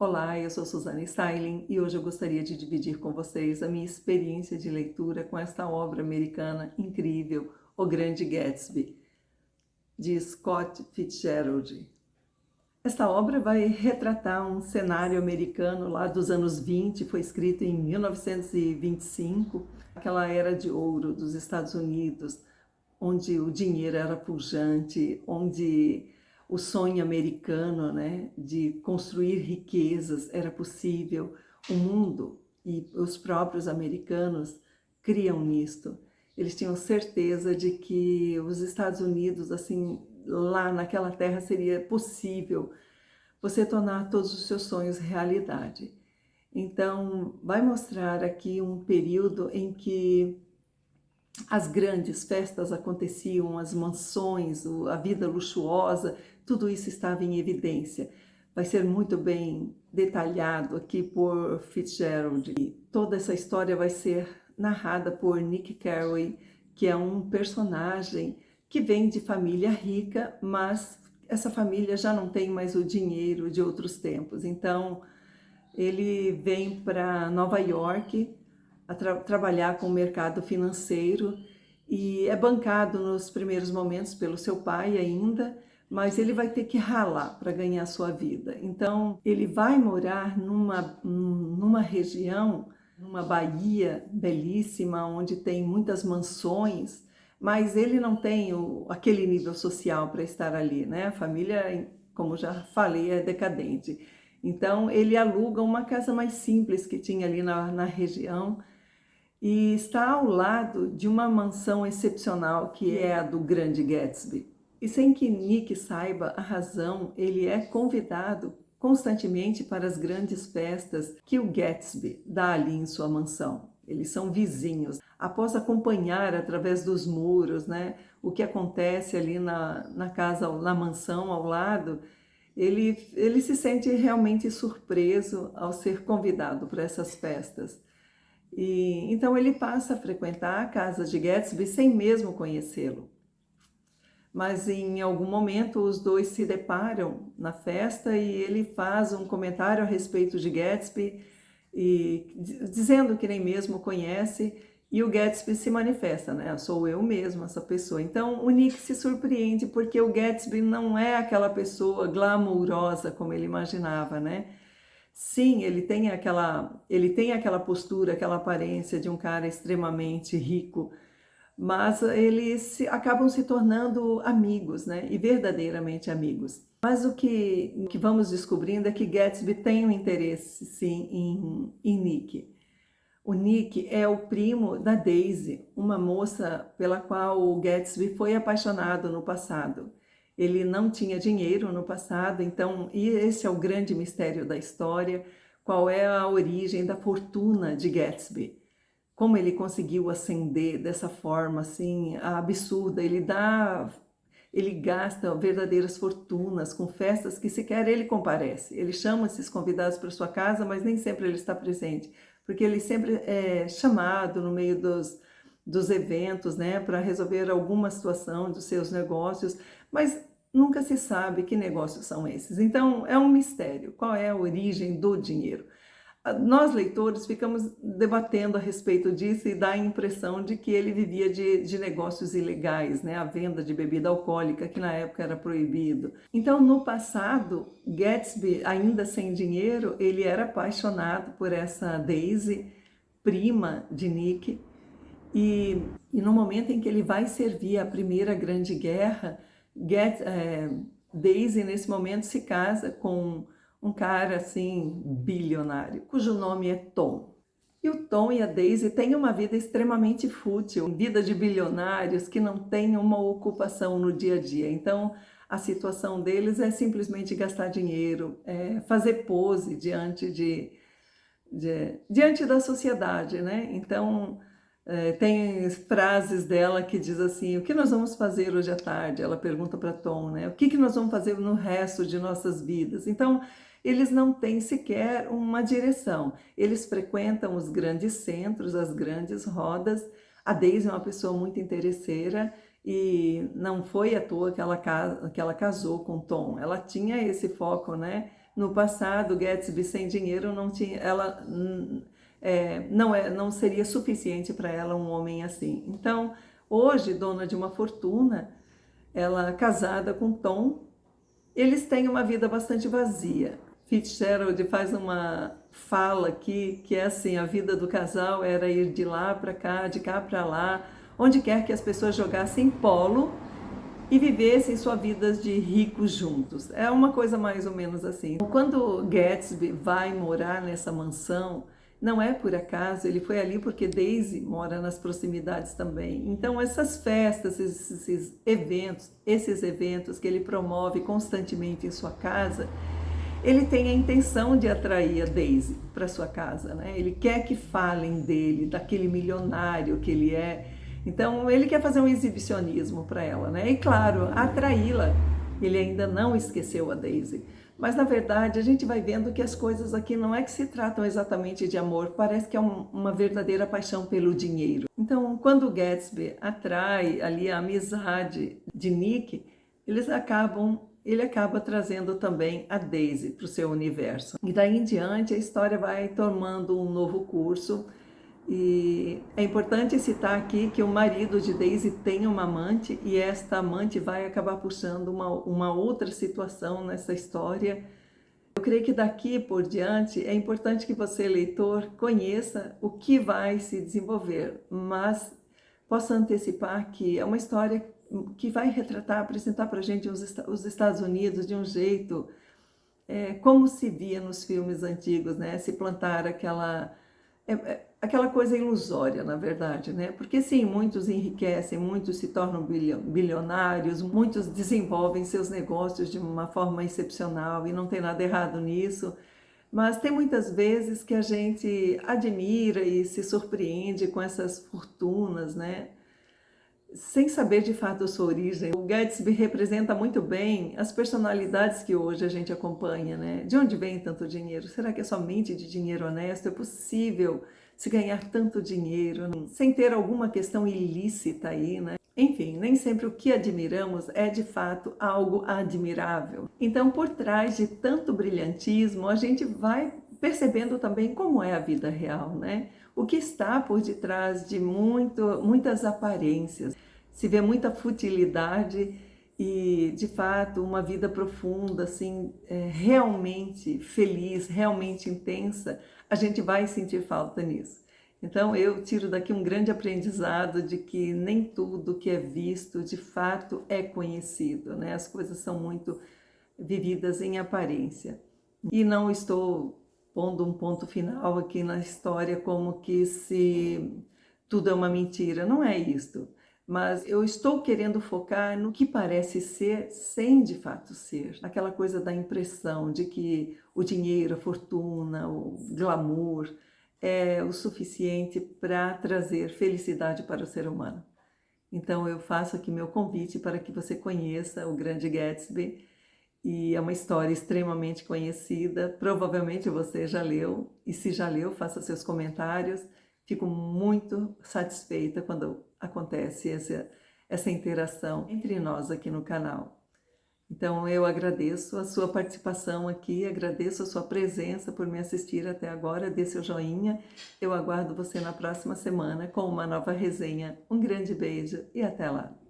Olá, eu sou Suzane Sailing e hoje eu gostaria de dividir com vocês a minha experiência de leitura com esta obra americana incrível, O Grande Gatsby, de Scott Fitzgerald. Esta obra vai retratar um cenário americano lá dos anos 20, foi escrito em 1925, aquela era de ouro dos Estados Unidos, onde o dinheiro era pujante, onde o sonho americano, né, de construir riquezas era possível. O mundo e os próprios americanos criam nisto. Eles tinham certeza de que os Estados Unidos, assim, lá naquela terra seria possível você tornar todos os seus sonhos realidade. Então, vai mostrar aqui um período em que as grandes festas aconteciam, as mansões, a vida luxuosa, tudo isso estava em evidência. Vai ser muito bem detalhado aqui por Fitzgerald. E toda essa história vai ser narrada por Nick Carraway, que é um personagem que vem de família rica, mas essa família já não tem mais o dinheiro de outros tempos. Então, ele vem para Nova York a trabalhar com o mercado financeiro e é bancado nos primeiros momentos pelo seu pai ainda, mas ele vai ter que ralar para ganhar sua vida. Então, ele vai morar numa região, numa baía belíssima, onde tem muitas mansões, mas ele não tem aquele nível social para estar ali, né? A família, como já falei, é decadente. Então, ele aluga uma casa mais simples que tinha ali na região e está ao lado de uma mansão excepcional que é a do Grande Gatsby. E sem que Nick saiba a razão, ele é convidado constantemente para as grandes festas que o Gatsby dá ali em sua mansão. Eles são vizinhos. Após acompanhar através dos muros, né, o que acontece ali na casa, na mansão ao lado, ele se sente realmente surpreso ao ser convidado para essas festas. E então ele passa a frequentar a casa de Gatsby sem mesmo conhecê-lo. Mas em algum momento os dois se deparam na festa e ele faz um comentário a respeito de Gatsby, dizendo que nem mesmo conhece, e o Gatsby se manifesta, né? Sou eu mesmo, essa pessoa. Então o Nick se surpreende porque o Gatsby não é aquela pessoa glamourosa como ele imaginava, né? Sim, ele tem aquela postura, aquela aparência de um cara extremamente rico, mas eles acabam se tornando amigos, né? E verdadeiramente amigos. Mas o que vamos descobrindo é que Gatsby tem um interesse, sim, em Nick. O Nick é o primo da Daisy, uma moça pela qual o Gatsby foi apaixonado no passado. Ele não tinha dinheiro no passado, então, e esse é o grande mistério da história, qual é a origem da fortuna de Gatsby. Como ele conseguiu ascender dessa forma assim absurda, ele gasta verdadeiras fortunas com festas que sequer ele comparece. Ele chama esses convidados para sua casa, mas nem sempre ele está presente, porque ele sempre é chamado no meio dos eventos, né, para resolver alguma situação dos seus negócios, mas nunca se sabe que negócios são esses. Então, é um mistério. Qual é a origem do dinheiro? Nós, leitores, ficamos debatendo a respeito disso e dá a impressão de que ele vivia de negócios ilegais, né? A venda de bebida alcoólica, que na época era proibido. Então, no passado, Gatsby, ainda sem dinheiro, ele era apaixonado por essa Daisy, prima de Nick, e no momento em que ele vai servir a Primeira Grande Guerra, Daisy, nesse momento, se casa com um cara assim bilionário, cujo nome é Tom. E o Tom e a Daisy têm uma vida extremamente fútil, vida de bilionários que não têm uma ocupação no dia a dia. Então, a situação deles é simplesmente gastar dinheiro, fazer pose diante da sociedade, né? Então, tem frases dela que diz assim: o que nós vamos fazer hoje à tarde? Ela pergunta para Tom, né? O que nós vamos fazer no resto de nossas vidas? Então, eles não têm sequer uma direção. Eles frequentam os grandes centros, as grandes rodas. A Daisy é uma pessoa muito interesseira e não foi à toa que ela casou com Tom. Ela tinha esse foco, né, no passado, Gatsby sem dinheiro não tinha, ela não seria suficiente para ela um homem assim. Então, hoje, dona de uma fortuna, ela casada com Tom, eles têm uma vida bastante vazia. Fitzgerald faz uma fala aqui que é assim: a vida do casal era ir de lá para cá, de cá para lá, onde quer que as pessoas jogassem polo e vivessem sua vida de ricos juntos. É uma coisa mais ou menos assim. Quando Gatsby vai morar nessa mansão, não é por acaso, ele foi ali porque Daisy mora nas proximidades também. Então essas festas, esses eventos que ele promove constantemente em sua casa, ele tem a intenção de atrair a Daisy para sua casa, né? Ele quer que falem dele, daquele milionário que ele é. Então, ele quer fazer um exibicionismo para ela, né? E, claro, atraí-la. Ele ainda não esqueceu a Daisy. Mas, na verdade, a gente vai vendo que as coisas aqui não é que se tratam exatamente de amor. Parece que é uma verdadeira paixão pelo dinheiro. Então, quando o Gatsby atrai ali a amizade de Nick, ele acaba trazendo também a Daisy para o seu universo. E daí em diante, a história vai tomando um novo curso. E é importante citar aqui que o marido de Daisy tem uma amante e esta amante vai acabar puxando uma outra situação nessa história. Eu creio que daqui por diante é importante que você, leitor, conheça o que vai se desenvolver, mas possa antecipar que é uma história que vai apresentar para a gente os Estados Unidos de um jeito como se via nos filmes antigos, né? Se plantar aquela coisa ilusória, na verdade, né? Porque sim, muitos enriquecem, muitos se tornam bilionários, muitos desenvolvem seus negócios de uma forma excepcional e não tem nada errado nisso, mas tem muitas vezes que a gente admira e se surpreende com essas fortunas, né? Sem saber de fato a sua origem. O Gatsby representa muito bem as personalidades que hoje a gente acompanha, né? De onde vem tanto dinheiro? Será que é somente de dinheiro honesto? É possível se ganhar tanto dinheiro sem ter alguma questão ilícita aí, né? Enfim, nem sempre o que admiramos é de fato algo admirável. Então, por trás de tanto brilhantismo, a gente vai percebendo também como é a vida real, né? O que está por detrás de muitas aparências. Se vê muita futilidade e, de fato, uma vida profunda, assim, realmente feliz, realmente intensa, a gente vai sentir falta nisso. Então, eu tiro daqui um grande aprendizado de que nem tudo que é visto, de fato, é conhecido, né? As coisas são muito vividas em aparência. E não estou pondo um ponto final aqui na história como que se tudo é uma mentira. Não é isto. Mas eu estou querendo focar no que parece ser sem de fato ser. Aquela coisa da impressão de que o dinheiro, a fortuna, o glamour é o suficiente para trazer felicidade para o ser humano. Então eu faço aqui meu convite para que você conheça O Grande Gatsby. E é uma história extremamente conhecida, provavelmente você já leu, e se já leu, faça seus comentários. Fico muito satisfeita quando acontece essa interação entre nós aqui no canal. Então eu agradeço a sua participação aqui, agradeço a sua presença por me assistir até agora, dê seu joinha. Eu aguardo você na próxima semana com uma nova resenha. Um grande beijo e até lá!